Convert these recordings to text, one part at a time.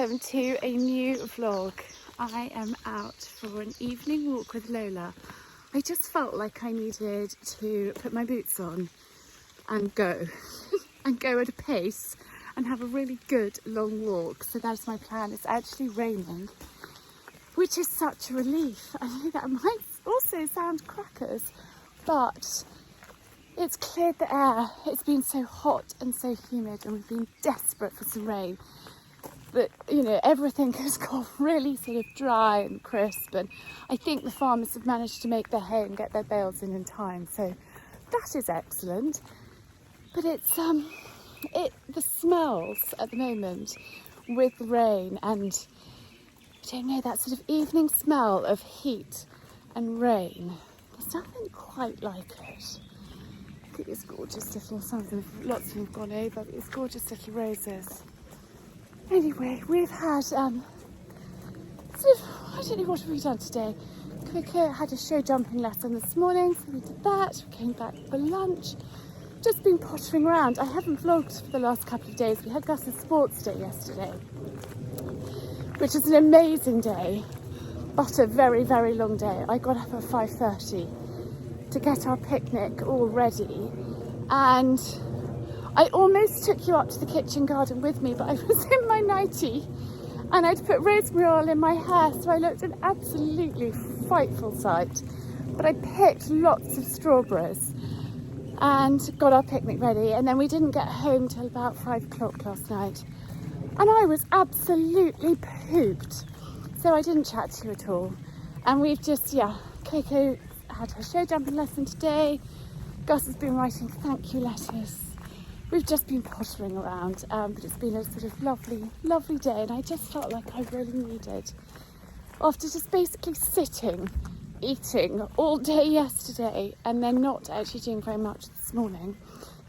welcome to a new vlog. I am out for an evening walk with Lola. I just felt like I needed to put my boots on and go and go at a pace and have a really good long walk. So that's my plan. It's actually raining, which is such a relief. I know that might also sound crackers, but it's cleared the air. It's been so hot and so humid and we've been desperate for some rain. But, you know, everything has got really sort of dry and crisp, and I think the farmers have managed to make their hay and get their bales in time, so that is excellent. But it's the smells at the moment with the rain, and I don't know, that sort of evening smell of heat and rain. There's nothing quite like it. Look at these gorgeous little, lots of them have gone over, but these gorgeous little roses. Anyway, we've had, I don't know, what have we done today? Coco had a show jumping lesson this morning, so we did that. We came back for lunch. Just been pottering around. I haven't vlogged for the last couple of days. We had Gus's sports day yesterday, which is an amazing day, but a very, very long day. I got up at 5:30 to get our picnic all ready, and I almost took you up to the kitchen garden with me, but I was in my nightie and I'd put rosemary oil in my hair, so I looked an absolutely frightful sight. But I picked lots of strawberries and got our picnic ready, and then we didn't get home till about 5 o'clock last night. And I was absolutely pooped, so I didn't chat to you at all. And we've just, Coco had her show jumping lesson today. Gus has been writing thank you letters. We've just been pottering around, but it's been a sort of lovely, lovely day, and I just felt like I really needed, after just basically sitting, eating all day yesterday, and then not actually doing very much this morning.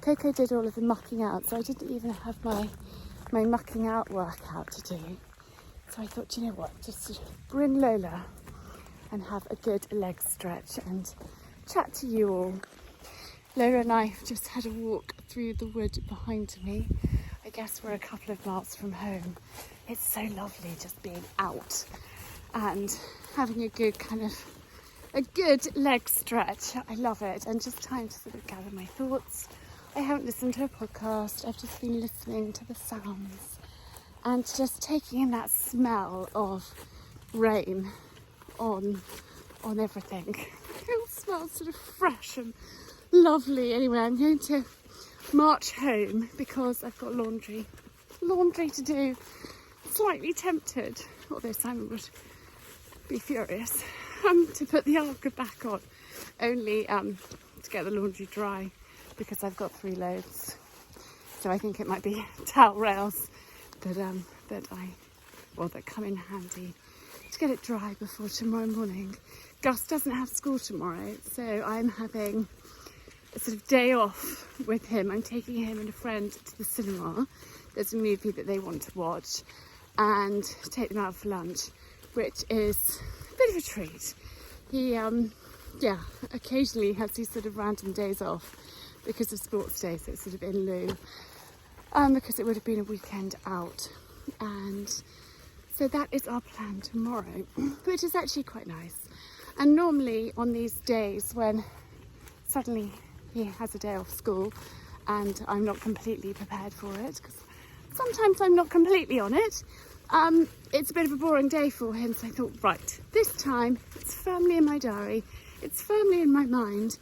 Coco did all of the mucking out, so I didn't even have my mucking out workout to do. So I thought, you know what, just sort of bring Lola and have a good leg stretch and chat to you all. Lola and I have just had a walk through the wood behind me. I guess we're a couple of miles from home. It's so lovely just being out and having a good leg stretch. I love it, and just time to sort of gather my thoughts. I haven't listened to a podcast. I've just been listening to the sounds and just taking in that smell of rain on everything. It all smells sort of fresh and lovely. Anyway, I'm going to march home because I've got laundry to do. Slightly tempted, although Simon would be furious, to put the Arca back on, only to get the laundry dry, because I've got 3 loads. So I think it might be towel rails that come in handy to get it dry before tomorrow morning. Gus doesn't have school tomorrow, so I'm having a sort of day off with him. I'm taking him and a friend to the cinema. There's a movie that they want to watch, and take them out for lunch, which is a bit of a treat. He, occasionally has these sort of random days off because of sports day, so it's sort of in lieu, because it would have been a weekend out. And so that is our plan tomorrow, which is actually quite nice. And normally on these days when suddenly he has a day off school and I'm not completely prepared for it, because sometimes I'm not completely on it, it's a bit of a boring day for him. So I thought, right, this time it's firmly in my diary, it's firmly in my mind,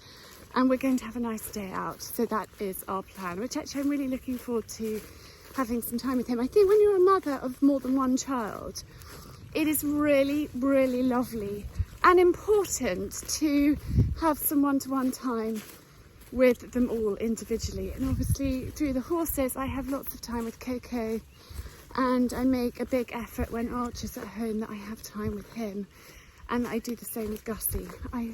and we're going to have a nice day out. So that is our plan, which actually I'm really looking forward to having some time with him. I think when you're a mother of more than one child, it is really, really lovely and important to have some one-to-one time with them all individually. And obviously through the horses I have lots of time with Coco, and I make a big effort when Archer's at home that I have time with him, and I do the same with Gussie. I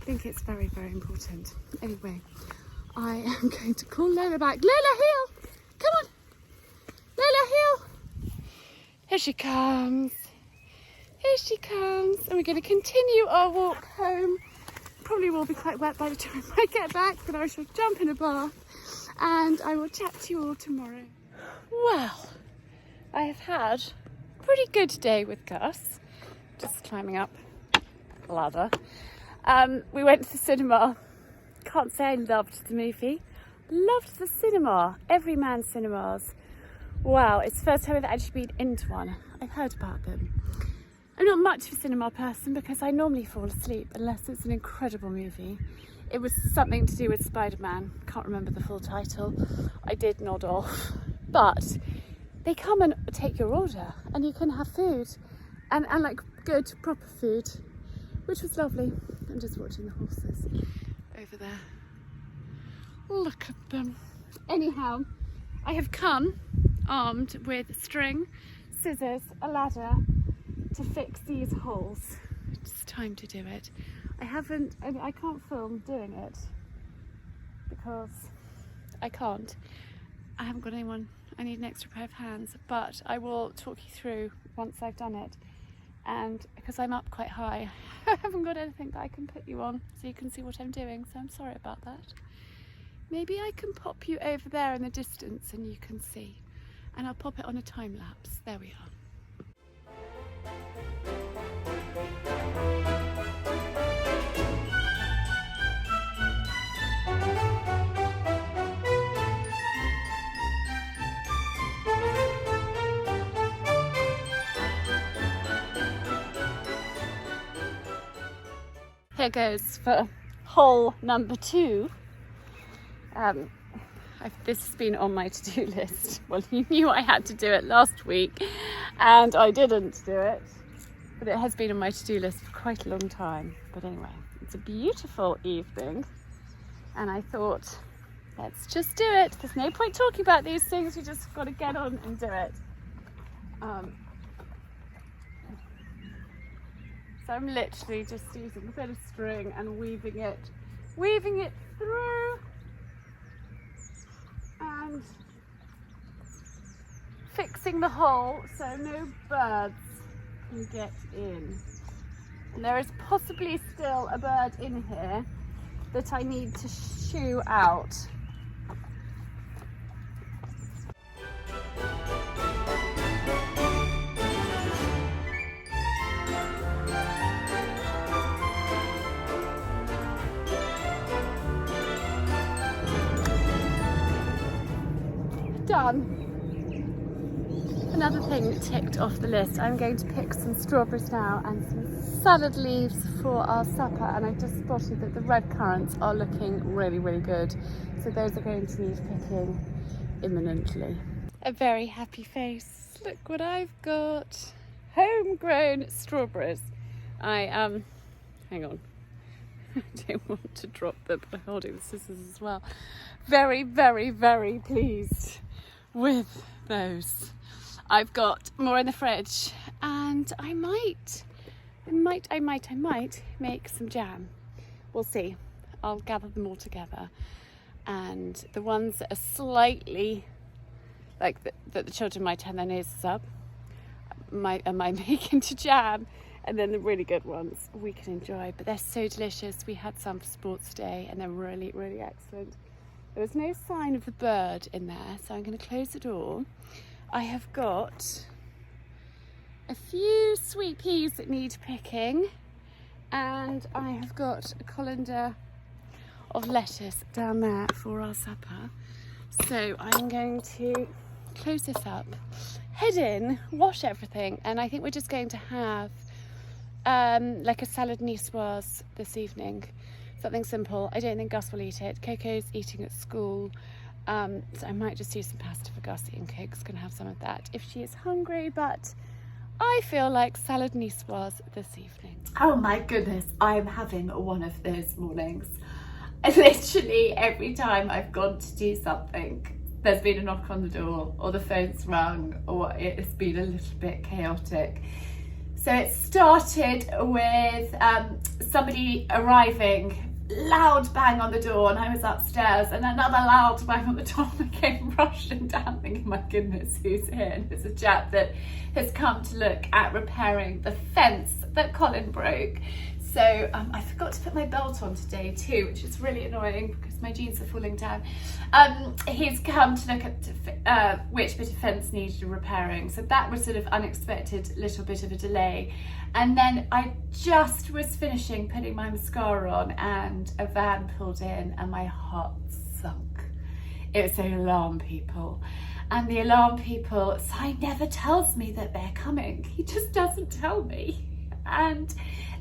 think it's very, very important. Anyway, I am going to call Lola back. Lola, heel! Come on! Lola, heel! Here she comes. Here she comes. And we're going to continue our walk home. Probably will be quite wet by the time I get back, but I shall jump in a bath and I will chat to you all tomorrow. Well, I have had pretty good day with Gus. Just climbing up a ladder. We went to the cinema. Can't say I loved the movie. Loved the cinema. Everyman Cinemas. Wow, it's the first time I've actually been into one. I've heard about them. I'm not much of a cinema person because I normally fall asleep unless it's an incredible movie. It was something to do with Spider-Man. Can't remember the full title. I did nod off. But they come and take your order and you can have food and like good proper food, which was lovely. I'm just watching the horses over there. Look at them. Anyhow, I have come armed with string, scissors, a ladder to fix these holes. It's time to do it. I can't film doing it because I can't. I haven't got anyone. I need an extra pair of hands, but I will talk you through once I've done it. And because I'm up quite high, I haven't got anything that I can put you on so you can see what I'm doing. So I'm sorry about that. Maybe I can pop you over there in the distance and you can see. And I'll pop it on a time lapse. There we are. Here goes for hole number 2. This has been on my to-do list. Well, you knew I had to do it last week and I didn't do it, but it has been on my to-do list for quite a long time. But anyway, it's a beautiful evening and I thought, let's just do it. There's no point talking about these things, we just got to get on and do it. So I'm literally just using a bit of string and weaving it through and fixing the hole so no birds can get in. And there is possibly still a bird in here that I need to shoo out. Done. Another thing ticked off the list. I'm going to pick some strawberries now and some salad leaves for our supper, and I've just spotted that the red currants are looking really, really good. So those are going to need picking imminently. A very happy face. Look what I've got. Homegrown strawberries. Hang on. I don't want to drop them, but I'm holding the scissors as well. Very, very, very pleased with those. I've got more in the fridge and I might make some jam. We'll see. I'll gather them all together, and the ones that are slightly like that the children might turn their noses up I might make into jam, and then the really good ones we can enjoy. But they're so delicious. We had some for sports day and they're really, really excellent. There was no sign of the bird in there, so I'm going to close the door. I have got a few sweet peas that need picking, and I have got a colander of lettuce down there for our supper. So I'm going to close this up, head in, wash everything, and I think we're just going to have like a salad niçoise this evening. Something simple. I don't think Gus will eat it. Coco's eating at school, so I might just do some pasta for Gussie, and Coco's going to have some of that if she is hungry, but I feel like salad niçoise this evening. Oh my goodness, I'm having one of those mornings. Literally every time I've gone to do something, there's been a knock on the door, or the phone's rung, or it's been a little bit chaotic. So it started with somebody arriving, loud bang on the door, and I was upstairs, and another loud bang on the door, and I came rushing down thinking, my goodness, who's here? And it's a chap that has come to look at repairing the fence that Colin broke. So I forgot to put my belt on today too, which is really annoying because because my jeans are falling down. He's come to look at which bit of fence needed repairing. So that was sort of unexpected, little bit of a delay. And then I just was finishing putting my mascara on and a van pulled in and my heart sunk. It was the alarm people. And the alarm people, Si never tells me that they're coming. He just doesn't tell me. And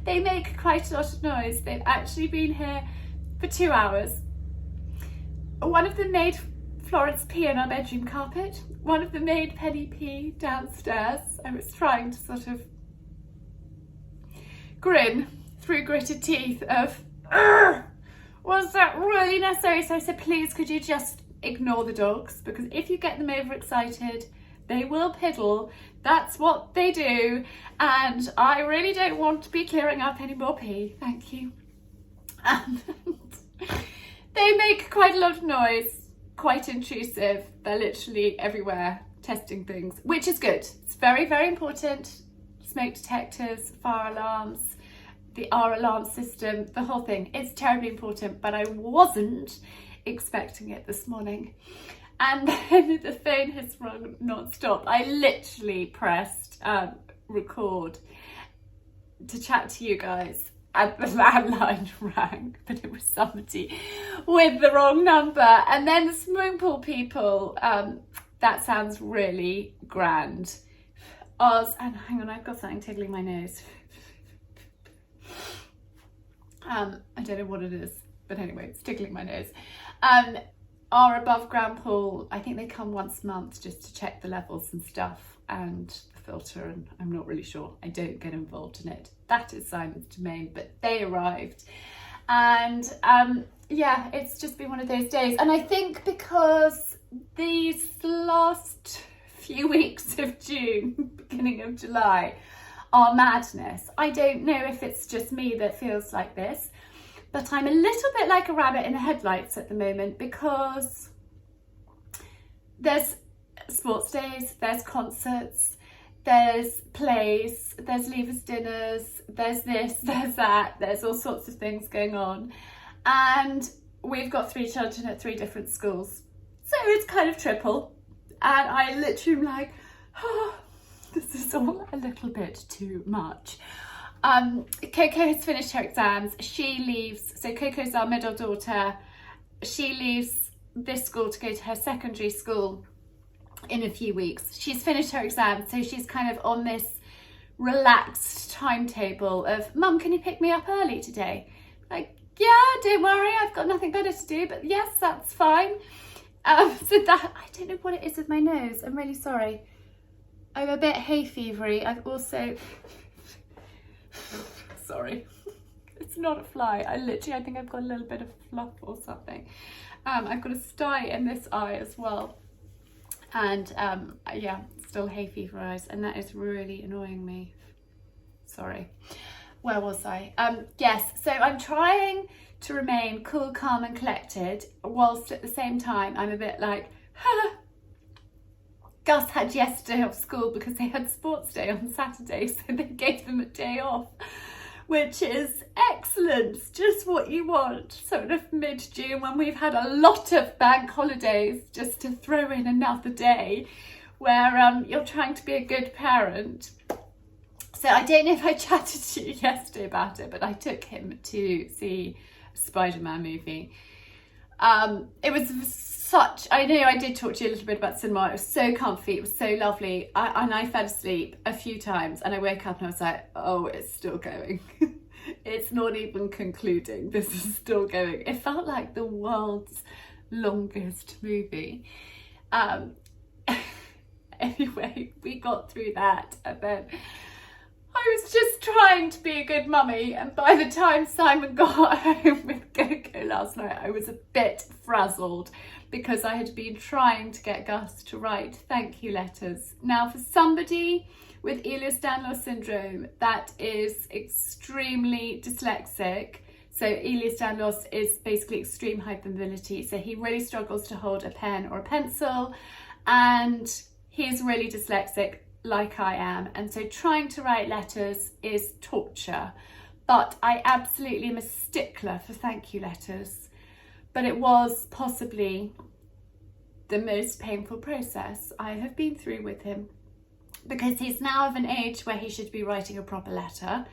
they make quite a lot of noise. They've actually been here for 2 hours. One of them made Florence pee on our bedroom carpet. One of them made Penny pee downstairs. I was trying to sort of grin through gritted teeth of, was that really necessary? So I said, please, could you just ignore the dogs? Because if you get them overexcited, they will piddle. That's what they do. And I really don't want to be clearing up any more pee. Thank you. And they make quite a lot of noise, quite intrusive. They're literally everywhere testing things, which is good. It's very, very important. Smoke detectors, fire alarms, our alarm system, the whole thing. It's terribly important, but I wasn't expecting it this morning. And then the phone has rung non-stop. I literally pressed record to chat to you guys, and the landline rang, but it was somebody with the wrong number. And then the swimming pool people, that sounds really grand. Oz, and hang on, I've got something tickling my nose. I don't know what it is, but anyway, it's tickling my nose. Our above ground pool, I think they come once a month just to check the levels and stuff and the filter, and I'm not really sure. I don't get involved in it. That is Simon's domain, but they arrived. And yeah, it's just been one of those days. And I think because these last few weeks of June, beginning of July, are madness. I don't know if it's just me that feels like this, but I'm a little bit like a rabbit in the headlights at the moment, because there's sports days, there's concerts, there's plays, there's leavers dinners, there's this, there's that, there's all sorts of things going on. And we've got 3 children at 3 different schools. So it's kind of triple. And I literally am like, oh, this is all a little bit too much. Coco has finished her exams. She leaves, so Coco's our middle daughter. She leaves this school to go to her secondary school in a few weeks. She's finished her exams, so she's kind of on this relaxed timetable of, Mum, can you pick me up early today? Like, yeah, don't worry, I've got nothing better to do, but yes, that's fine. So that, I don't know what it is with my nose. I'm really sorry. I'm a bit hay fevery. I've also, sorry, it's not a fly. I think I've got a little bit of fluff or something. I've got a sty in this eye as well. And yeah, still hay fever eyes, and that is really annoying me. Sorry. Where was I? Yes, so I'm trying to remain cool, calm and collected, whilst at the same time I'm a bit like, Gus had yesterday off school because they had sports day on Saturday, so they gave them a day off, which is excellent. It's just what you want, sort of mid-June, when we've had a lot of bank holidays, just to throw in another day where you're trying to be a good parent. So I don't know if I chatted to you yesterday about it, but I took him to see a Spider-Man movie. It was such, I know I did talk to you a little bit about cinema. It was so comfy, it was so lovely. And I fell asleep a few times, and I woke up and I was like, oh, it's still going. It's not even concluding, this is still going. It felt like the world's longest movie. Anyway, we got through that, and then I was just trying to be a good mummy, and by the time Simon got home with Coco last night, I was a bit frazzled because I had been trying to get Gus to write thank you letters. Now, for somebody with Ehlers-Danlos syndrome that is extremely dyslexic, so Ehlers-Danlos is basically extreme hypermobility, so he really struggles to hold a pen or a pencil, and he's really dyslexic, like I am, and so trying to write letters is torture. But I absolutely am a stickler for thank you letters, but it was possibly the most painful process I have been through with him, because he's now of an age where he should be writing a proper letter,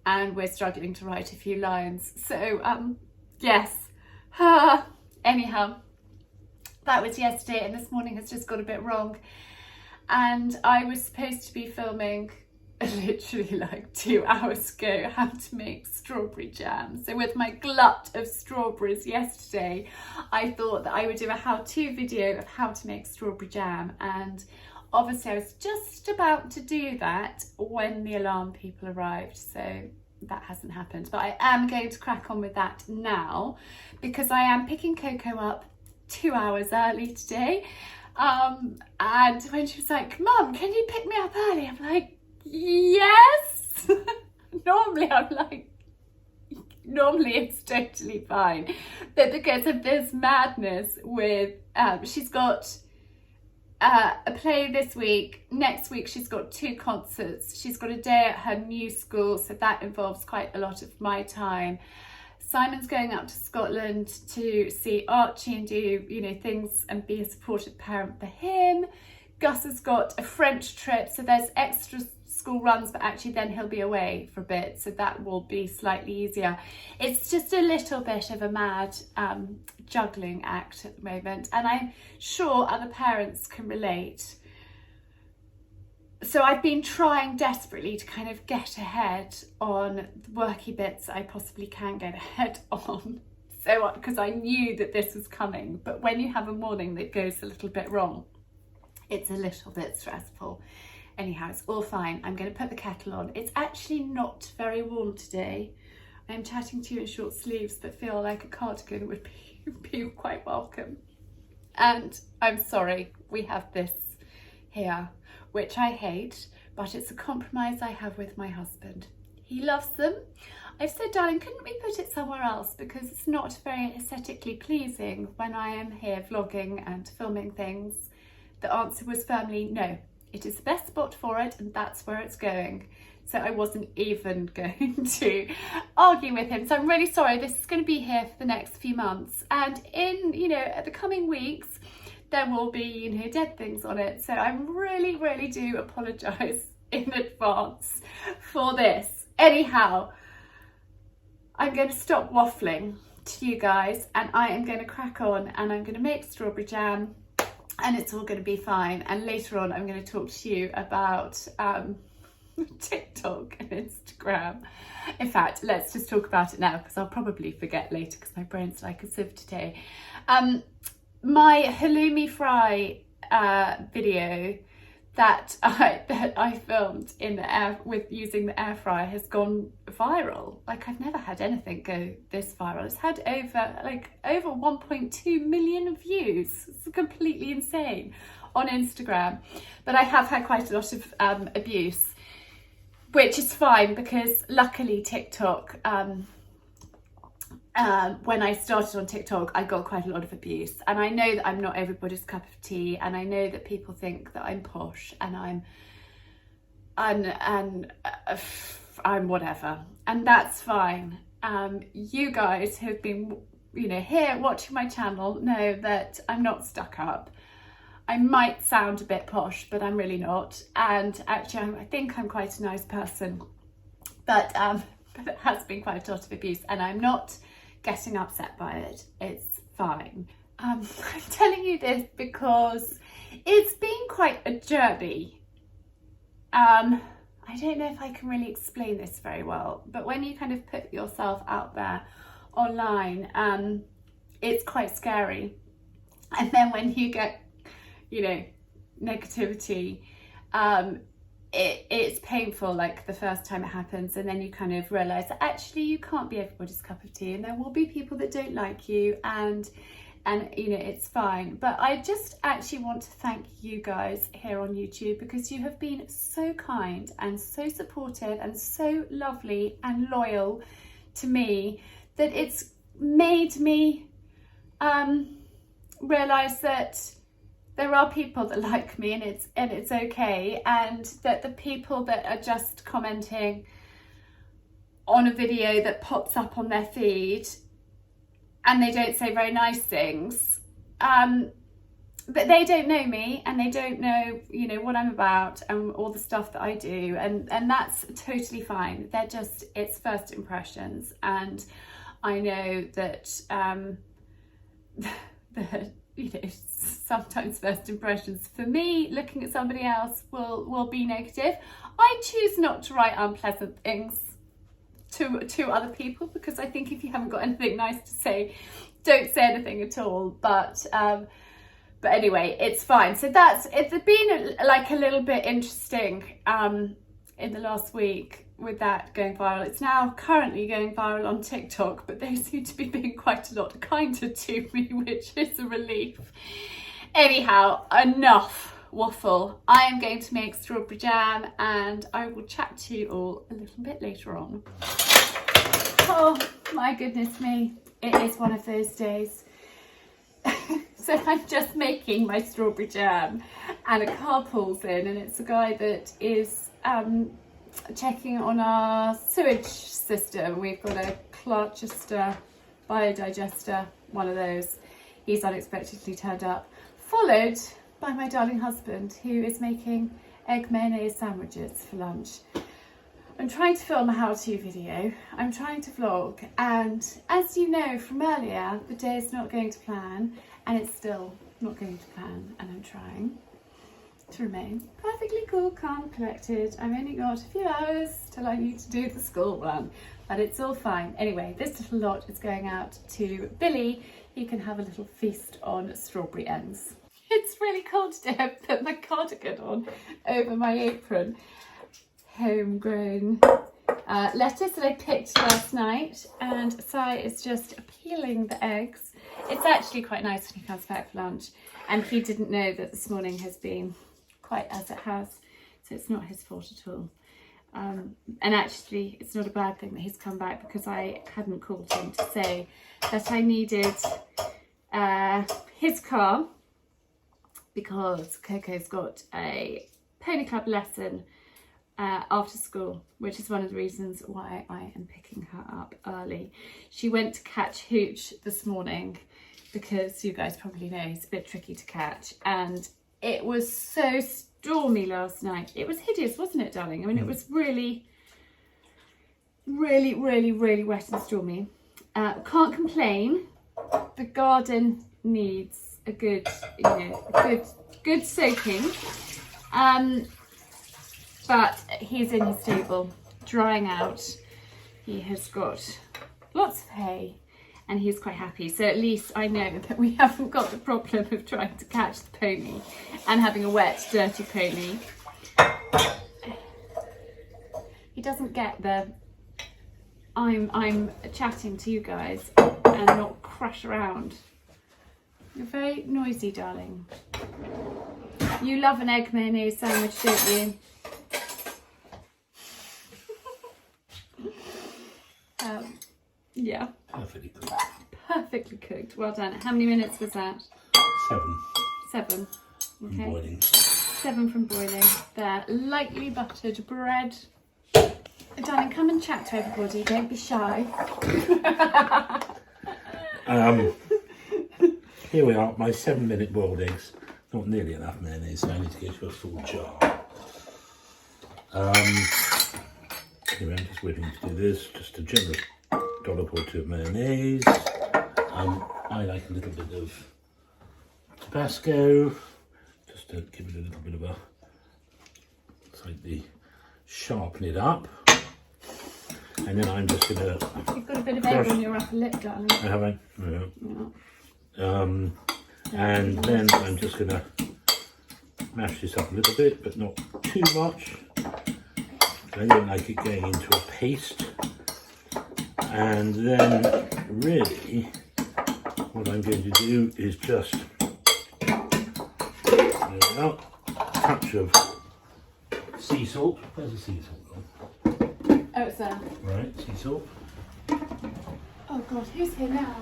and we're struggling to write a few lines. So yes, anyhow, that was yesterday, and this morning has just got a bit wrong. And I was supposed to be filming literally like 2 hours ago how to make strawberry jam. So with my glut of strawberries yesterday, I thought that I would do a how-to video of how to make strawberry jam, and obviously I was just about to do that when the alarm people arrived, so that hasn't happened. But I am going to crack on with that now, because I am picking Coco up 2 hours early today. And when she was like, "Mum, can you pick me up early?" I'm like, yes. Normally it's totally fine, but because of this madness with she's got a play this week, next week she's got 2 concerts, she's got a day at her new school, so that involves quite a lot of my time. Simon's going up to Scotland to see Archie and do, you know, things and be a supportive parent for him. Gus has got a French trip, so there's extra school runs, but actually then he'll be away for a bit, so that will be slightly easier. It's just a little bit of a mad juggling act at the moment, and I'm sure other parents can relate. So I've been trying desperately to kind of get ahead on the worky bits I possibly can get ahead on. So, because I knew that this was coming, but when you have a morning that goes a little bit wrong, it's a little bit stressful. Anyhow, it's all fine. I'm going to put the kettle on. It's actually not very warm today. I'm chatting to you in short sleeves, but feel like a cardigan would be quite welcome. And I'm sorry, we have this here, which I hate, but it's a compromise I have with my husband. He loves them. I've said, "Darling, couldn't we put it somewhere else, because it's not very aesthetically pleasing when I am here vlogging and filming things." The answer was firmly no. It is the best spot for it, and that's where it's going. So I wasn't even going to argue with him. So I'm really sorry. This is going to be here for the next few months, and in, you know, the coming weeks, there will be, you know, dead things on it. So I really do apologise in advance for this. Anyhow, I'm going to stop waffling to you guys, and I am going to crack on, and I'm going to make strawberry jam, and it's all going to be fine. And later on, I'm going to talk to you about TikTok and Instagram. In fact, let's just talk about it now, because I'll probably forget later, because my brain's like a sieve today. My halloumi fry video that I filmed in the air with using the air fryer has gone viral. Like, I've never had anything go this viral. It's had over 1.2 million views. It's completely insane on Instagram. But I have had quite a lot of abuse, which is fine, because luckily TikTok, when I started on TikTok, I got quite a lot of abuse, and I know that I'm not everybody's cup of tea, and I know that people think that I'm posh and I'm whatever, and that's fine. You guys who've been, you know, here watching my channel know that I'm not stuck up. I might sound a bit posh, but I'm really not, and actually I think I'm quite a nice person, but it has been quite a lot of abuse, and I'm not getting upset by it. It's fine. I'm telling you this because it's been quite a journey. I don't know if I can really explain this very well, but when you kind of put yourself out there online, it's quite scary. And then when you get, you know, negativity, it's painful, like the first time it happens, and then you kind of realise that actually you can't be everybody's cup of tea, and there will be people that don't like you, and you know, it's fine. But I just actually want to thank you guys here on YouTube, because you have been so kind and so supportive and so lovely and loyal to me, that it's made me realise that there are people that like me, and it's okay, and that the people that are just commenting on a video that pops up on their feed and they don't say very nice things. But they don't know me, and they don't know, you know, what I'm about and all the stuff that I do, and that's totally fine. They're just, it's first impressions, and I know that you know, sometimes first impressions for me, looking at somebody else, will be negative. I choose not to write unpleasant things to other people, because I think if you haven't got anything nice to say, don't say anything at all. But anyway, it's fine. So it's been like a little bit interesting in the last week with that going viral. It's now currently going viral on TikTok, but they seem to be being quite a lot kinder to me, which is a relief. Anyhow, enough waffle. I am going to make strawberry jam, and I will chat to you all a little bit later on. Oh my goodness me, it is one of those days. So I'm just making my strawberry jam, and a car pulls in, and it's a guy that is checking on our sewage system. We've got a Clarchester biodigester, one of those. He's unexpectedly turned up, followed by my darling husband, who is making egg mayonnaise sandwiches for lunch. I'm trying to film a how-to video, I'm trying to vlog, and as you know from earlier, the day is not going to plan, and it's still not going to plan, and I'm trying to remain perfectly cool, calm, collected. I've only got a few hours till I need to do the school run, but it's all fine. Anyway, this little lot is going out to Billy. He can have a little feast on strawberry ends. It's really cold today. I've put my cardigan on over my apron. Homegrown lettuce that I picked last night, and Sai is just peeling the eggs. It's actually quite nice when he comes back for lunch, and he didn't know that this morning has been quite as it has, so it's not his fault at all. And actually it's not a bad thing that he's come back, because I hadn't called him to say that I needed his car, because Coco's got a pony club lesson after school, which is one of the reasons why I am picking her up early. She went to catch Hooch this morning, because you guys probably know he's a bit tricky to catch, and it was so stormy last night. It was hideous, wasn't it, darling? I mean, it was really, really, really, really wet and stormy. Can't complain. The garden needs a good, you know, good soaking. But he's in his stable, drying out. He has got lots of hay, and he's quite happy. So at least I know that we haven't got the problem of trying to catch the pony and having a wet, dirty pony. He doesn't get the I'm chatting to you guys and not crash around. You're very noisy, darling. You love an egg mayonnaise sandwich, don't you? Yeah. Perfectly cooked. Perfectly cooked. Well done. How many minutes was that? 7. Okay. From boiling. 7 from boiling. There. Lightly buttered bread. Darling, come and chat to everybody. Don't be shy. Here we are. My 7-minute boiled eggs. Not nearly enough mayonnaise, so I need to get you a full jar. Anyway, I'm just waiting to do this. Just a generous dollop or two of mayonnaise. I like a little bit of Tabasco, just to give it a little bit of a slightly sharpen it up. And then I'm just going to. You've got a bit of egg on your upper lip, darling. Have I? Yeah. And then I'm just going to mash this up a little bit, but not too much. I don't like it going into a paste. And then really what I'm going to do is just a touch of sea salt. Where's the sea salt gone? Oh, it's there. Right, sea salt. Oh God, who's here now?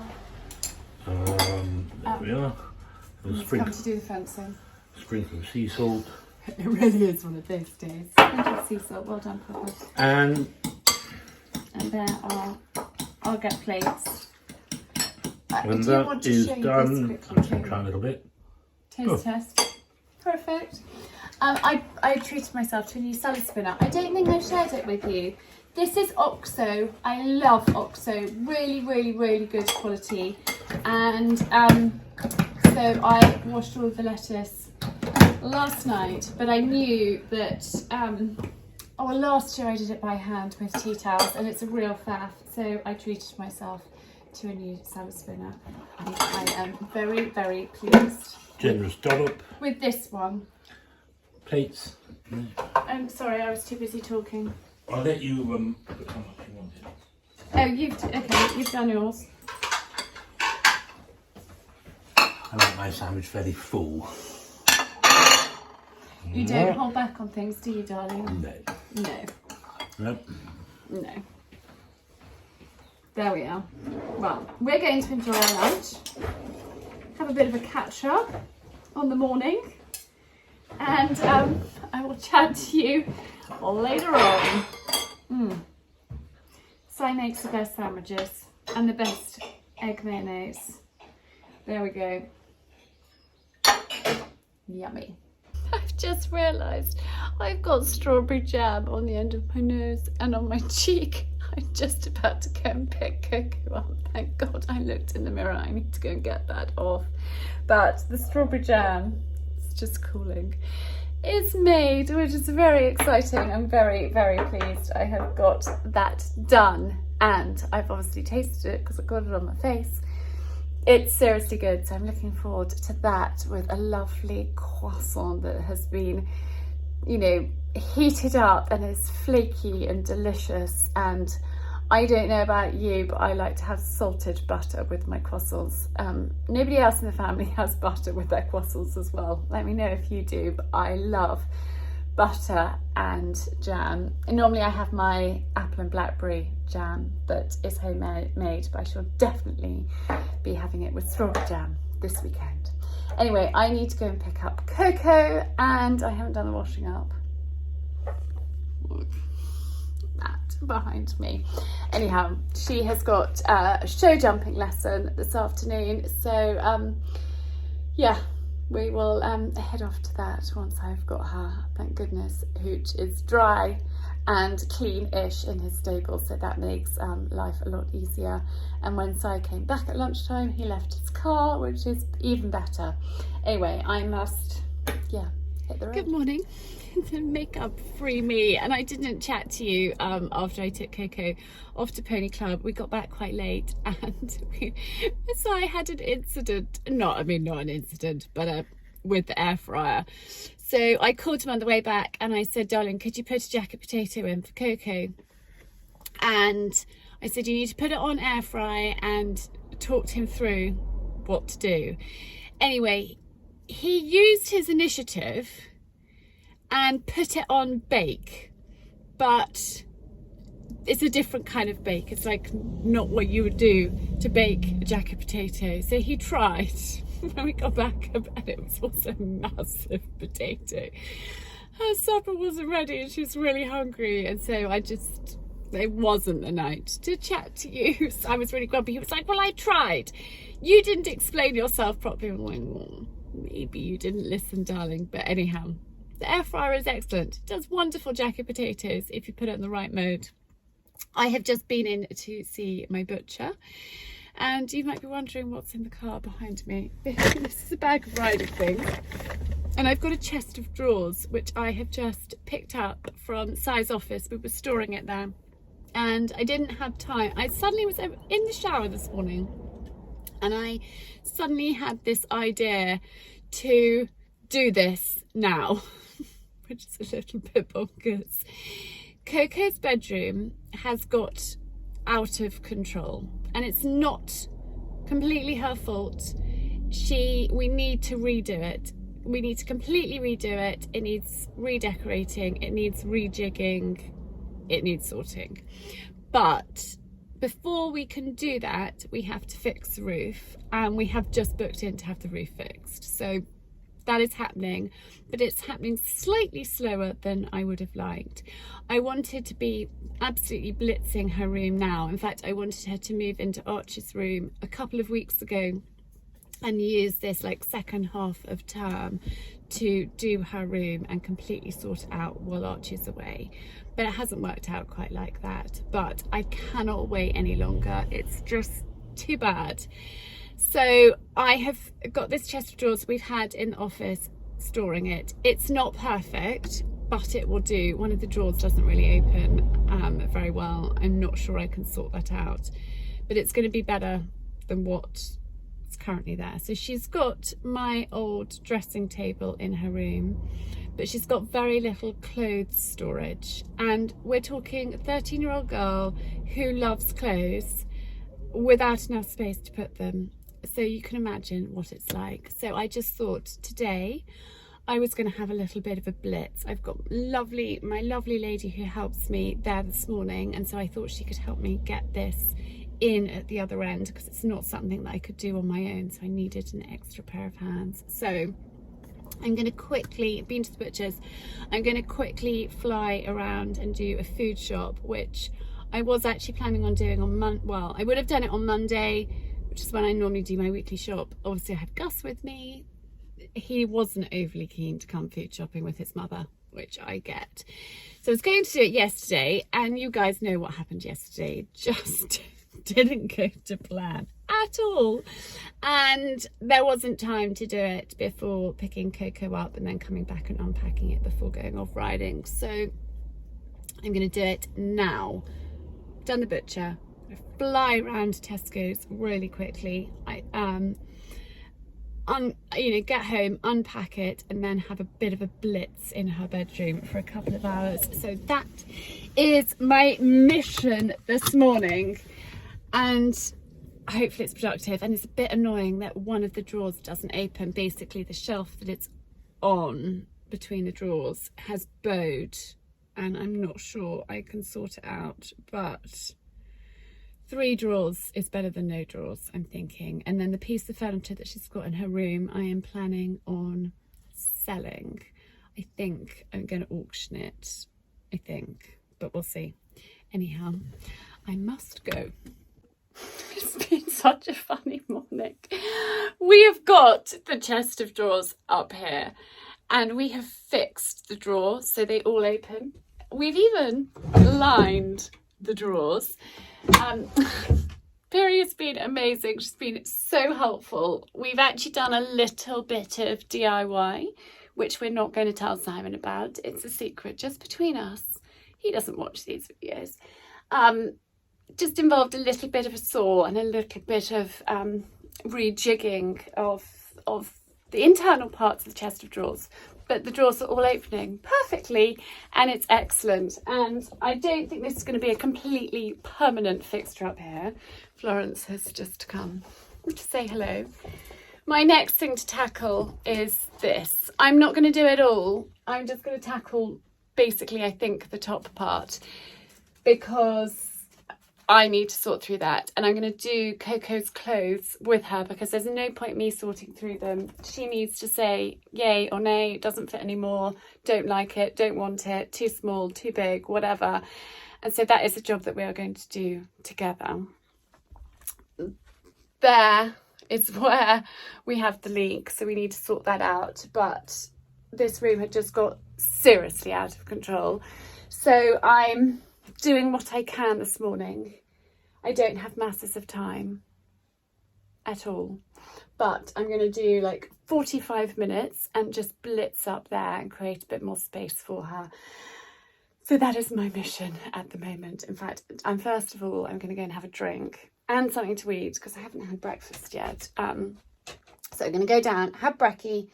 There we are. Come to do the fencing. Sprinkle of sea salt. It really is one of those days. Sprinkle of sea salt. Well done, Papa. And there are, I'll get plates. And do you want that to is show you done. this I'm quickly just going too? to try a little bit. Taste test. Perfect. I treated myself to a new salad spinner. I don't think I've shared it with you. This is Oxo. I love Oxo. Really, really, really good quality. And so I washed all of the lettuce last night, but I knew that, last year I did it by hand with tea towels, and it's a real faff. So I treated myself to a new salad spinner. And I am very, very pleased. Generous dollop. With this one. Plates. I'm sorry, I was too busy talking. I'll let you put how much you wanted. Oh, you've done yours. I like my sandwich very full. You don't hold back on things, do you, darling? No. No. Nope. No. There we are. Well, we're going to enjoy our lunch. Have a bit of a catch up on the morning. And I will chat to you later on. Si makes the best sandwiches and the best egg mayonnaise. There we go. Yummy. I've just realised I've got strawberry jam on the end of my nose and on my cheek. I'm just about to go and pick Coco up. Thank God I looked in the mirror. I need to go and get that off. But the strawberry jam, it's just cooling, is made, which is very exciting. I'm very, very pleased I have got that done. And I've obviously tasted it because I got it on my face. It's seriously good, so I'm looking forward to that with a lovely croissant that has been, you know, heated up and is flaky and delicious. And I don't know about you, but I like to have salted butter with my croissants. Nobody else in the family has butter with their croissants as well. Let me know if you do, but I love butter and jam. And normally I have my apple and blackberry jam that is homemade, but I shall definitely be having it with strawberry jam this weekend. Anyway, I need to go and pick up Coco, and I haven't done the washing up. Look, that behind me. Anyhow, she has got a show jumping lesson this afternoon, so yeah, we will head off to that once I've got her. Thank goodness Hooch is dry and clean-ish in his stable, so that makes life a lot easier. And when Si came back at lunchtime, he left his car, which is even better. Anyway, I must, hit the road. Good morning. The makeup free me, and I didn't chat to you after I took Coco off to Pony Club. We got back quite late, and so I had an incident, not an incident, but with the air fryer. So I called him on the way back and I said, darling, could you put a jacket potato in for Coco? And I said, you need to put it on air fry, and talked him through what to do. Anyway, he used his initiative and put it on bake, but it's a different kind of bake. It's like not what you would do to bake a jacket potato. So he tried. When we got back, and it was also a massive potato. Her supper wasn't ready and she was really hungry, and so it wasn't the night to chat to you. So I was really grumpy. He was like, well, I tried. You didn't explain yourself properly. I'm like, well, maybe you didn't listen, darling. But anyhow, the air fryer is excellent. It does wonderful jacket potatoes if you put it in the right mode. I have just been in to see my butcher, and you might be wondering what's in the car behind me. This is a bag of riding things, and I've got a chest of drawers which I have just picked up from Si's office. We were storing it there, and I didn't have time. I suddenly was in the shower this morning, and I suddenly had this idea to do this now, which is a little bit bonkers. Coco's bedroom has got out of control, and it's not completely her fault. We need to redo it. We need to completely redo it. It needs redecorating, it needs rejigging, it needs sorting. But before we can do that, we have to fix the roof, and we have just booked in to have the roof fixed. So that is happening, but it's happening slightly slower than I would have liked. I wanted to be absolutely blitzing her room now. In fact, I wanted her to move into Archie's room a couple of weeks ago and use this like second half of term to do her room and completely sort it out while Archie's away. But it hasn't worked out quite like that. But I cannot wait any longer. It's just too bad. So I have got this chest of drawers we've had in the office storing it. It's not perfect, but it will do. One of the drawers doesn't really open very well. I'm not sure I can sort that out, but it's going to be better than what is currently there. So she's got my old dressing table in her room, but she's got very little clothes storage. And we're talking a 13-year-old girl who loves clothes without enough space to put them. So you can imagine what it's like. So I just thought today I was going to have a little bit of a blitz. I've got my lovely lady who helps me there this morning, and so I thought she could help me get this in at the other end, because it's not something that I could do on my own, so I needed an extra pair of hands. So I'm going to quickly, been to the butcher's, I'm going to quickly fly around and do a food shop, which I was actually planning on doing on well, I would have done it on Monday, which is when I normally do my weekly shop. Obviously I had Gus with me. He wasn't overly keen to come food shopping with his mother, which I get. So I was going to do it yesterday, and you guys know what happened yesterday. Just didn't go to plan at all. And there wasn't time to do it before picking Coco up and then coming back and unpacking it before going off riding. So I'm going to do it now. Done the butcher. Fly around Tesco's really quickly. Get home, unpack it, and then have a bit of a blitz in her bedroom for a couple of hours. So that is my mission this morning, and hopefully it's productive. And it's a bit annoying that one of the drawers doesn't open. Basically the shelf that it's on between the drawers has bowed, and I'm not sure I can sort it out, but 3 drawers is better than no drawers, I'm thinking. And then the piece of furniture that she's got in her room, I am planning on selling. I think I'm going to auction it, but we'll see. Anyhow, I must go. It's been such a funny morning. We have got the chest of drawers up here, and we have fixed the drawers so they all open. We've even lined the drawers. Piri has been amazing. She's been so helpful. We've actually done a little bit of DIY, which we're not going to tell Simon about. It's a secret just between us. He doesn't watch these videos. Just involved a little bit of a saw and a little bit of rejigging of the internal parts of the chest of drawers. But the drawers are all opening perfectly, and it's excellent. And I don't think this is going to be a completely permanent fixture up here. Florence has just come to say hello. My next thing to tackle is this. I'm not going to do it all. I'm just going to tackle basically, I think, the top part, because I need to sort through that, and I'm going to do Coco's clothes with her, because there's no point me sorting through them. She needs to say yay or nay, it doesn't fit anymore, don't like it, don't want it, too small, too big, whatever. And so that is a job that we are going to do together. There is where we have the leak, so we need to sort that out. But this room had just got seriously out of control, so I'm doing what I can this morning. I don't have masses of time at all, but I'm going to do like 45 minutes and just blitz up there and create a bit more space for her. So that is my mission at the moment. In fact, first of all, I'm going to go and have a drink and something to eat, because I haven't had breakfast yet. So I'm going to go down, have brekkie,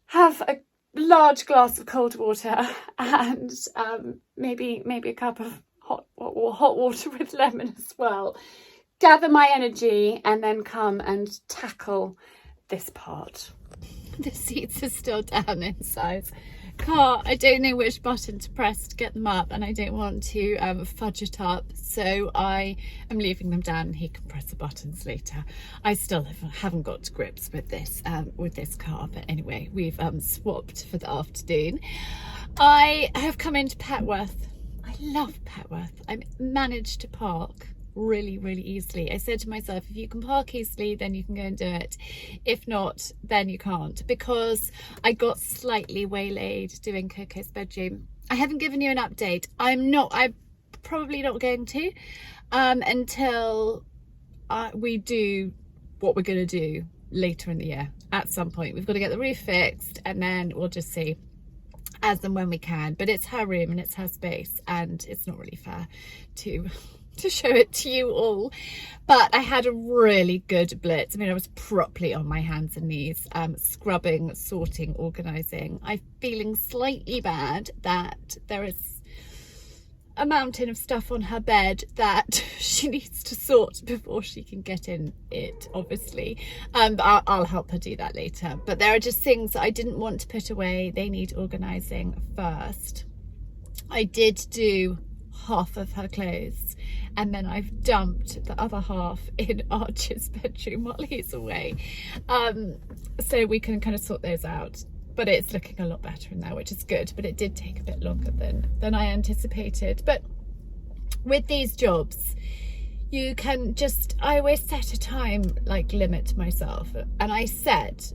have a large glass of cold water, and maybe a cup of hot water with lemon as well. Gather my energy and then come and tackle this part. The seats are still down in size car, I don't know which button to press to get them up, and I don't want to fudge it up, so I am leaving them down and he can press the buttons later. I still haven't got to grips with this car, but anyway, we've swapped for the afternoon. I have come into Petworth. I love Petworth. I managed to park really easily. I said to myself, if you can park easily, then you can go and do it. If not, then you can't, because I got slightly waylaid doing Coco's bedroom. I haven't given you an update. I'm probably not going to until we do what we're going to do later in the year. At some point we've got to get the roof fixed, and then we'll just see as and when we can. But it's her room and it's her space, and it's not really fair to show it to you all. But I had a really good blitz. I mean, I was properly on my hands and knees, scrubbing, sorting, organising. I'm feeling slightly bad that there is a mountain of stuff on her bed that she needs to sort before she can get in it, obviously. I'll help her do that later. But there are just things that I didn't want to put away. They need organising first. I did do half of her clothes, and then I've dumped the other half in Archie's bedroom while he's away, so we can kind of sort those out. But it's looking a lot better in there, which is good, but it did take a bit longer than I anticipated. But with these jobs, you can just, I always set a time like limit to myself, and I set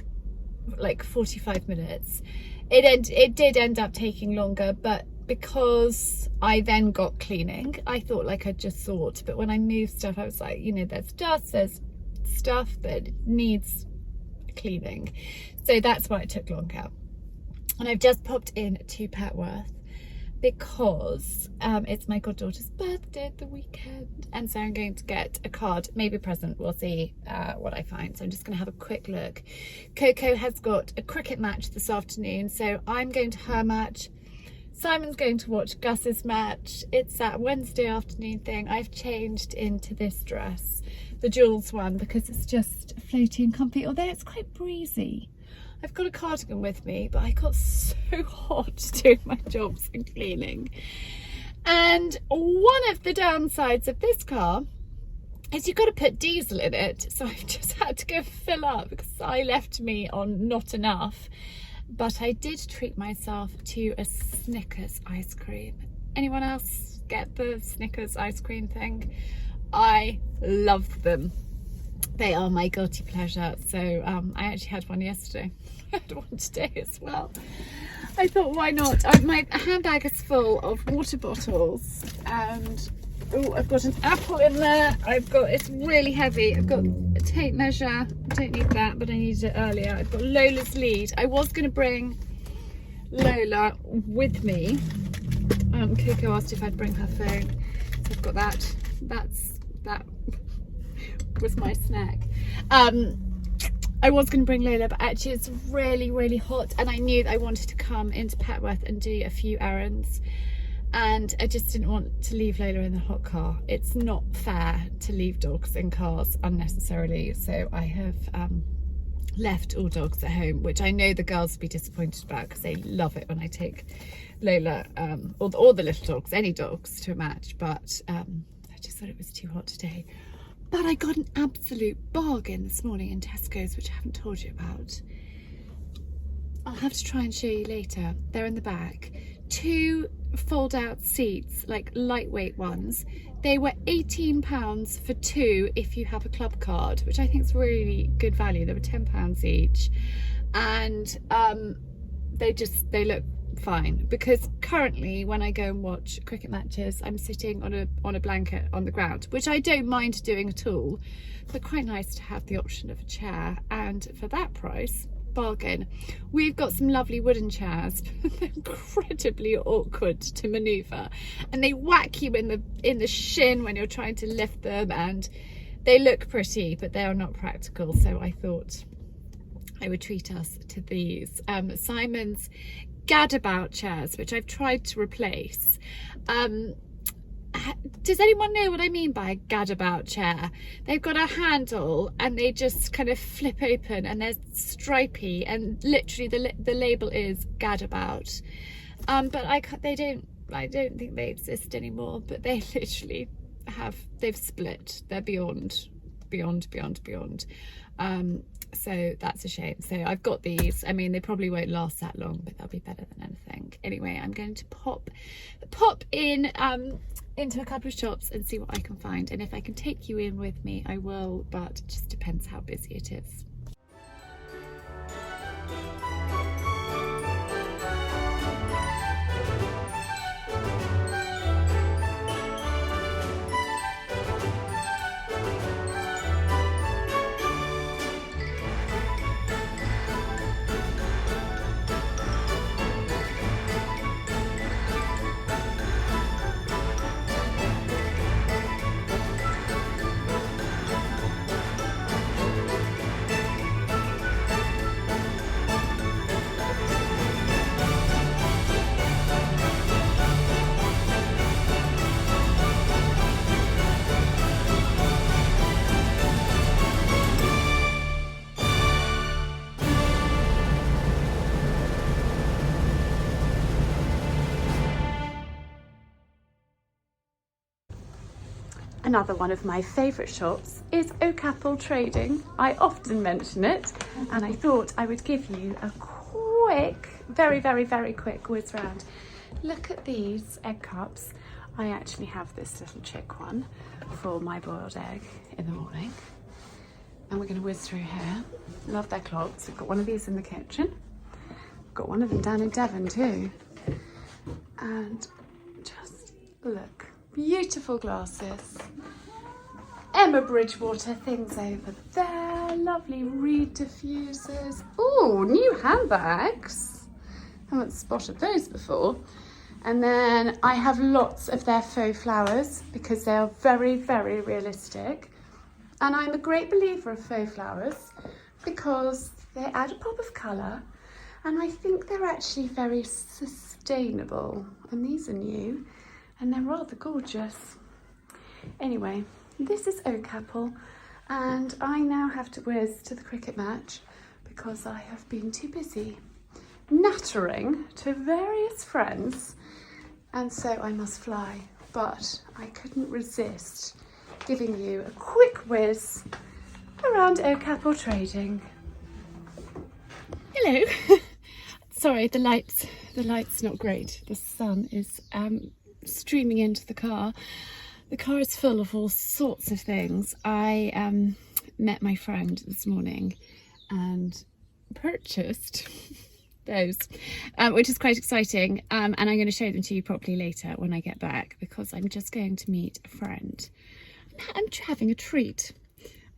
like 45 minutes. It did end up taking longer, but because I then got cleaning, I thought like I'd just sort, but when I moved stuff, I was like, you know, there's dust, there's stuff that needs cleaning, so that's why it took longer. And I've just popped in to Petworth because it's my goddaughter's birthday at the weekend, and so I'm going to get a card, maybe a present, we'll see what I find. So I'm just going to have a quick look. Coco has got a cricket match this afternoon, so I'm going to her match. Simon's going to watch Gus's match. It's that Wednesday afternoon thing. I've changed into this dress, the Jules one, because it's just floaty and comfy, although it's quite breezy. I've got a cardigan with me, but I got so hot doing my jobs and cleaning. And one of the downsides of this car is you've got to put diesel in it. So I've just had to go fill up because I left me on not enough. But I did treat myself to a Snickers ice cream. Anyone else get the Snickers ice cream thing? I love them. They are my guilty pleasure. So I actually had one yesterday. I had one today as well. I thought, why not? My handbag is full of water bottles, and oh, I've got an apple in there. It's really heavy. I've got a tape measure. I don't need that, but I needed it earlier. I've got Lola's lead. I was going to bring Lola with me. Coco asked if I'd bring her phone, so I've got that. That was my snack. I was going to bring Lola, but actually it's really hot, and I knew that I wanted to come into Petworth and do a few errands, and I just didn't want to leave Lola in the hot car. It's not fair to leave dogs in cars unnecessarily, so I have left all dogs at home, which I know the girls will be disappointed about because they love it when I take Lola, or the little dogs, any dogs, to a match, but I just thought it was too hot today. But I got an absolute bargain this morning in Tesco's, which I haven't told you about. I'll have to try and show you later. They're in the back. 2 fold-out seats, like lightweight ones. They were £18 for 2 if you have a club card, which I think is really good value. They were £10 each, and they look fine, because currently when I go and watch cricket matches, I'm sitting on a blanket on the ground, which I don't mind doing at all, but quite nice to have the option of a chair. And for that price, bargain. We've got some lovely wooden chairs. They're incredibly awkward to maneuver, and they whack you in the shin when you're trying to lift them, and they look pretty, but they are not practical. So I thought I would treat us to these. Simon's gadabout chairs, which I've tried to replace, does anyone know what I mean by a gadabout chair? They've got a handle and they just kind of flip open and they're stripy, and literally the label is gadabout. But I don't think they exist anymore, but they literally they've split. They're beyond. So that's a shame. So I've got these. I mean, they probably won't last that long, but they'll be better than anything. Anyway, I'm going to pop in into a couple of shops and see what I can find. And if I can take you in with me, I will, but it just depends how busy it is. Another one of my favourite shops is Oakapple Trading. I often mention it, and I thought I would give you a quick, very quick whiz round. Look at these egg cups. I actually have this little chick one for my boiled egg in the morning. And we're going to whiz through here. Love their clocks. We've got one of these in the kitchen. Got one of them down in Devon too. And just look. Beautiful glasses. Emma Bridgewater things over there. Lovely reed diffusers. Oh, new handbags. Haven't spotted those before. And then I have lots of their faux flowers because they are very realistic. And I'm a great believer of faux flowers because they add a pop of colour, and I think they're actually very sustainable. And these are new. And they're rather gorgeous. Anyway, this is Oakapple, and I now have to whiz to the cricket match because I have been too busy nattering to various friends, and so I must fly. But I couldn't resist giving you a quick whiz around Oakapple Trading. Hello. Sorry, the light's not great. The sun is streaming into the car. The car is full of all sorts of things. I met my friend this morning and purchased those, which is quite exciting, and I'm going to show them to you properly later when I get back, because I'm just going to meet a friend. I'm having a treat.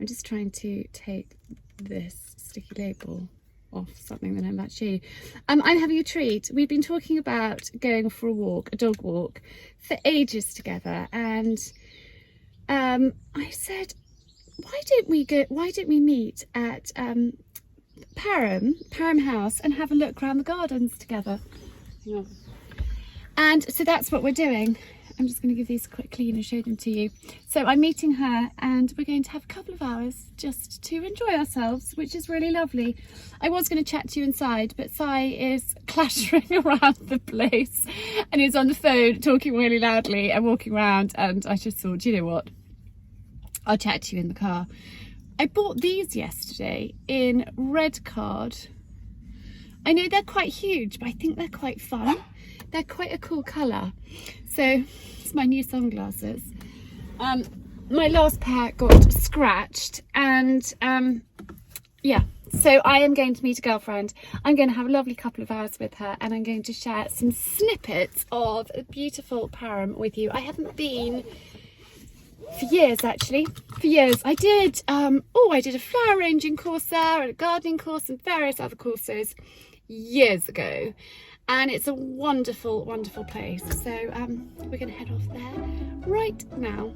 I'm just trying to take this sticky label off something that I'm about to show you. I'm having a treat. We've been talking about going for a walk, a dog walk, for ages together, and I said, why don't we meet at Parham House and have a look around the gardens together? Hang on. And so that's what we're doing. I'm just going to give these a quick clean and show them to you. So I'm meeting her and we're going to have a couple of hours just to enjoy ourselves, which is really lovely. I was going to chat to you inside, but Si is clattering around the place and is on the phone talking really loudly and walking around, and I just thought, you know what, I'll chat to you in the car. I bought these yesterday in red card. I know they're quite huge, but I think they're quite fun. They're quite a cool colour. So it's my new sunglasses. My last pair got scratched, and yeah, so I am going to meet a girlfriend. I'm going to have a lovely couple of hours with her, and I'm going to share some snippets of a beautiful Parham with you. I haven't been for years, actually. For years. I did I did a flower arranging course there and a gardening course and various other courses years ago. And it's a wonderful, wonderful place. So we're going to head off there right now.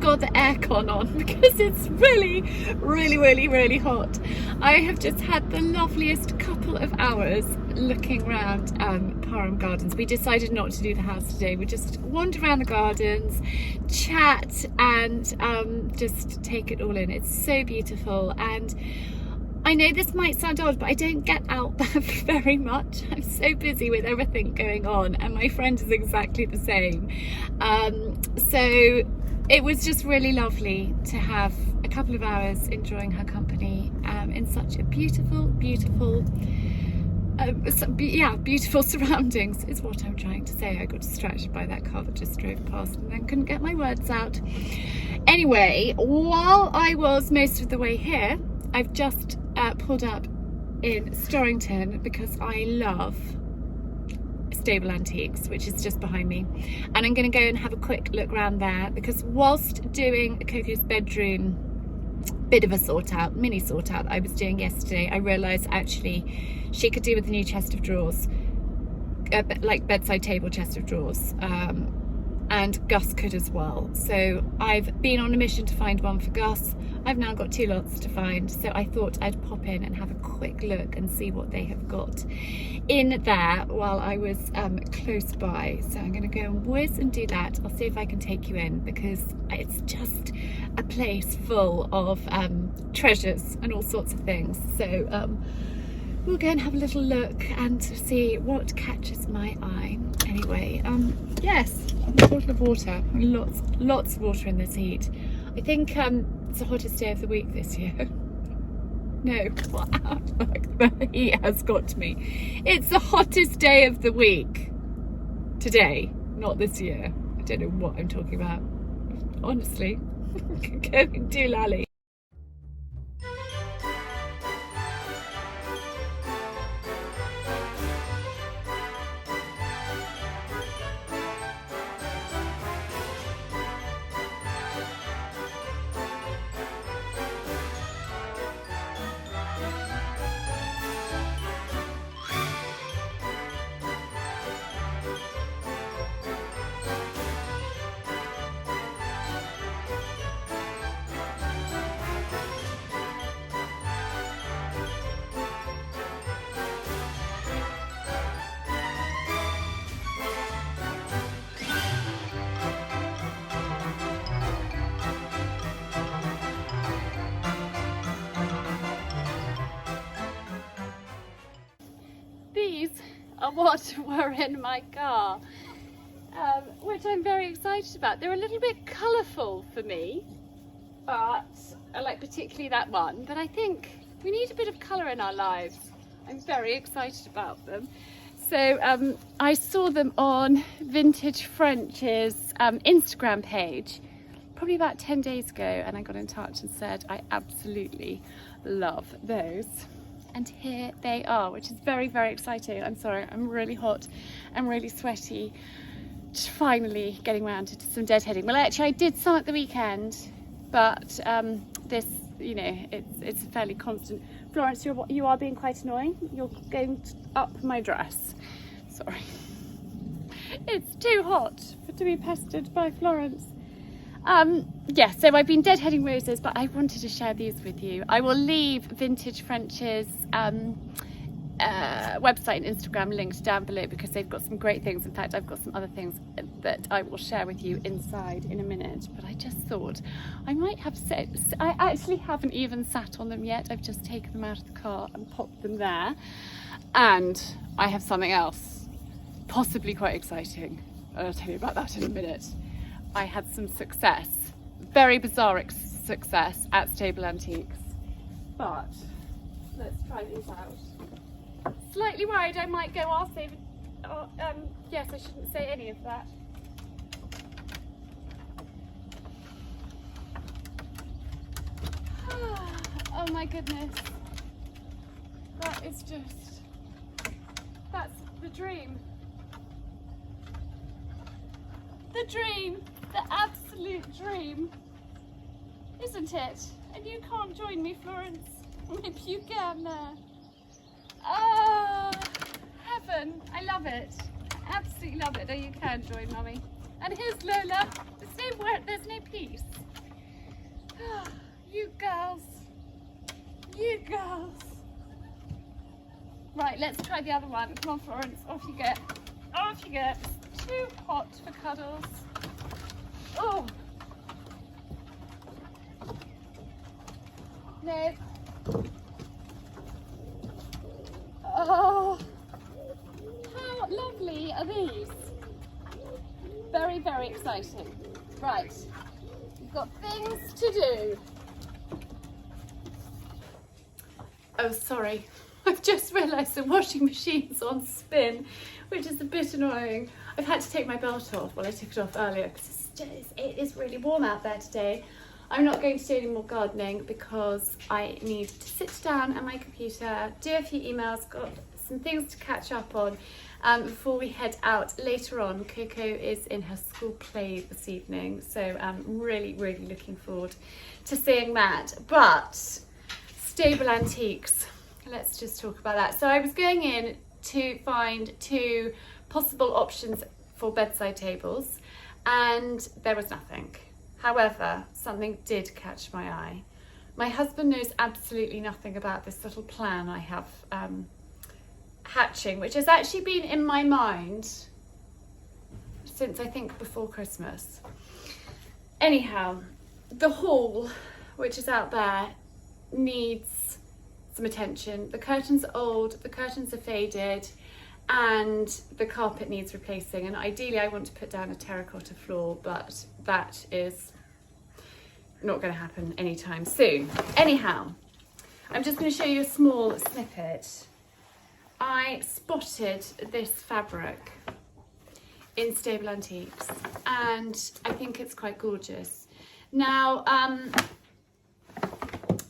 got the aircon on because it's really, really, really, really hot. I have just had the loveliest couple of hours looking around Parham Gardens. We decided not to do the house today. We just wander around the gardens, chat, and just take it all in. It's so beautiful, and I know this might sound odd, but I don't get out that very much. I'm so busy with everything going on, and my friend is exactly the same. So it was just really lovely to have a couple of hours enjoying her company in such a beautiful, beautiful, beautiful surroundings is what I'm trying to say. I got distracted by that car that just drove past and then couldn't get my words out. Anyway, while I was most of the way here, I've just pulled up in Storrington because I love Stable Antiques, which is just behind me, and I'm going to go and have a quick look around there because whilst doing Coco's bedroom bit of a mini sort out I was doing yesterday, I realised actually she could do with a new chest of drawers, like bedside table chest of drawers, and Gus could as well. So I've been on a mission to find one for Gus. I've now got 2 lots to find, so I thought I'd pop in and have a quick look and see what they have got in there while I was close by. So I'm going to go and whiz and do that. I'll see if I can take you in because it's just a place full of treasures and all sorts of things. So we'll go and have a little look and see what catches my eye. Anyway, yes, a bottle of water, lots of water in this heat. I think it's the hottest day of the week this year. No, wow, the heat has got to me. It's the hottest day of the week today, not this year. I don't know what I'm talking about, honestly. Go and do lally. These are what were in my car, which I'm very excited about. They're a little bit colourful for me, but I like particularly that one. But I think we need a bit of colour in our lives. I'm very excited about them. So I saw them on Vintage French's Instagram page probably about 10 days ago, and I got in touch and said I absolutely love those. And here they are, which is very, very exciting. I'm sorry, I'm really hot, I'm really sweaty. Just finally getting around to some deadheading. Well, actually I did some at the weekend, but this, you know, it's fairly constant. Florence, you are being quite annoying. You're going up my dress. Sorry. It's too hot to be pestered by Florence. Yeah, so I've been deadheading roses, but I wanted to share these with you. I will leave Vintage French's website and Instagram linked down below because they've got some great things. In fact, I've got some other things that I will share with you inside in a minute, but I just thought I might have I actually haven't even sat on them yet. I've just taken them out of the car and popped them there, and I have something else possibly quite exciting. I'll tell you about that in a minute. I had some success, very bizarre success at Stable Antiques, but let's try these out. Slightly worried I might go off. Yes, I shouldn't say any of that. Oh my goodness, that is just, that's the dream. The dream, the absolute dream, isn't it? And you can't join me, Florence. Maybe you can there. Ah, heaven, I love it. I absolutely love it. Oh, you can join, Mummy. And here's Lola. There's no peace. You girls. You girls. Right, let's try the other one. Come on, Florence, off you get. Off you get. It's too hot for cuddles. Oh. No. Oh. How lovely are these? Very, very exciting. Right. We've got things to do. Oh, sorry. I've just realised the washing machine's on spin, which is a bit annoying. I've had to take my belt off. Well, I took it off earlier because it is really warm out there today. I'm not going to do any more gardening because I need to sit down at my computer, do a few emails, got some things to catch up on before we head out later on. Coco is in her school play this evening, so I'm really, really looking forward to seeing that. But stable antiques, let's just talk about that. So I was going in to find 2 possible options for bedside tables and there was nothing. However, something did catch my eye. My husband knows absolutely nothing about this little plan I have hatching, which has actually been in my mind since I think before Christmas. Anyhow, the hall, which is out there, needs some attention. The curtains are old, the curtains are faded, and the carpet needs replacing. And ideally I want to put down a terracotta floor, but that is not going to happen anytime soon. Anyhow, I'm just going to show you a small snippet. I spotted this fabric in Stable Antiques and I think it's quite gorgeous. Now,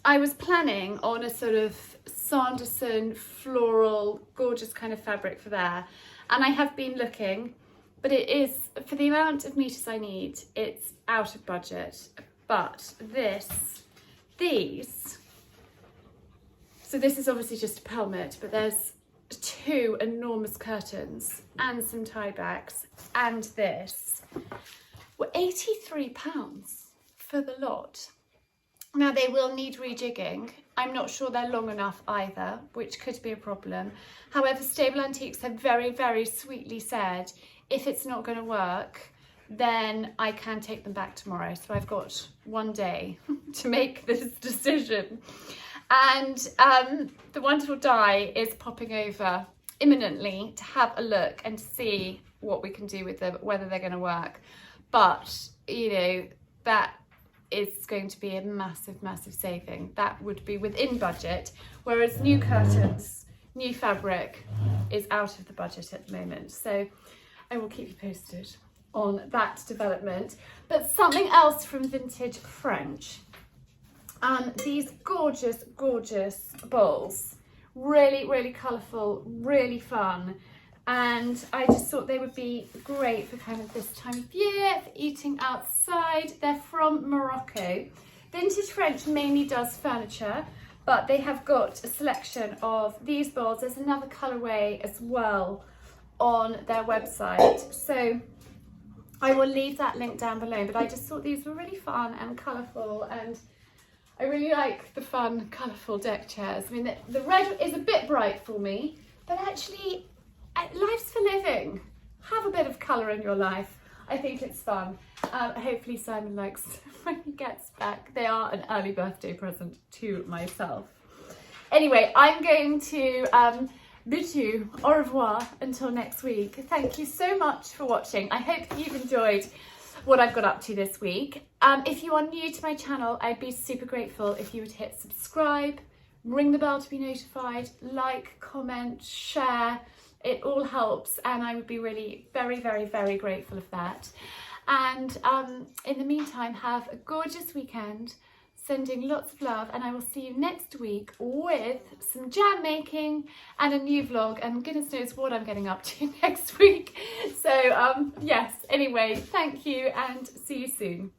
I was planning on a sort of Sanderson floral, gorgeous kind of fabric for there, and I have been looking, but it is, for the amount of meters I need, it's out of budget. But these, so this is obviously just a pelmet, but there's 2 enormous curtains and some tie backs, and this were £83 for the lot. Now they will need rejigging. I'm not sure they're long enough either, which could be a problem. However, Stable Antiques have very, very sweetly said, if it's not going to work, then I can take them back tomorrow. So I've got one day to make this decision. And the wonderful Di is popping over imminently to have a look and see what we can do with them, whether they're going to work. But, you know, that is going to be a massive, massive saving. That would be within budget, whereas new curtains, new fabric is out of the budget at the moment. So I will keep you posted on that development. But something else from Vintage French. These gorgeous, gorgeous bowls. Really, really colourful, really fun. And I just thought they would be great for kind of this time of year, for eating outside. They're from Morocco. Vintage French mainly does furniture, but they have got a selection of these bowls. There's another colourway as well on their website. So I will leave that link down below, but I just thought these were really fun and colourful, and I really like the fun, colourful deck chairs. I mean, the red is a bit bright for me, but actually, life's for living. Have a bit of colour in your life. I think it's fun. Hopefully Simon likes when he gets back. They are an early birthday present to myself. Anyway, I'm going to bid you au revoir until next week. Thank you so much for watching. I hope you've enjoyed what I've got up to this week. If you are new to my channel, I'd be super grateful if you would hit subscribe, ring the bell to be notified, like, comment, share. It all helps, and I would be really very, very, very grateful of that. And in the meantime, have a gorgeous weekend, sending lots of love, and I will see you next week with some jam making and a new vlog, and goodness knows what I'm getting up to next week. So yes, anyway, thank you and see you soon.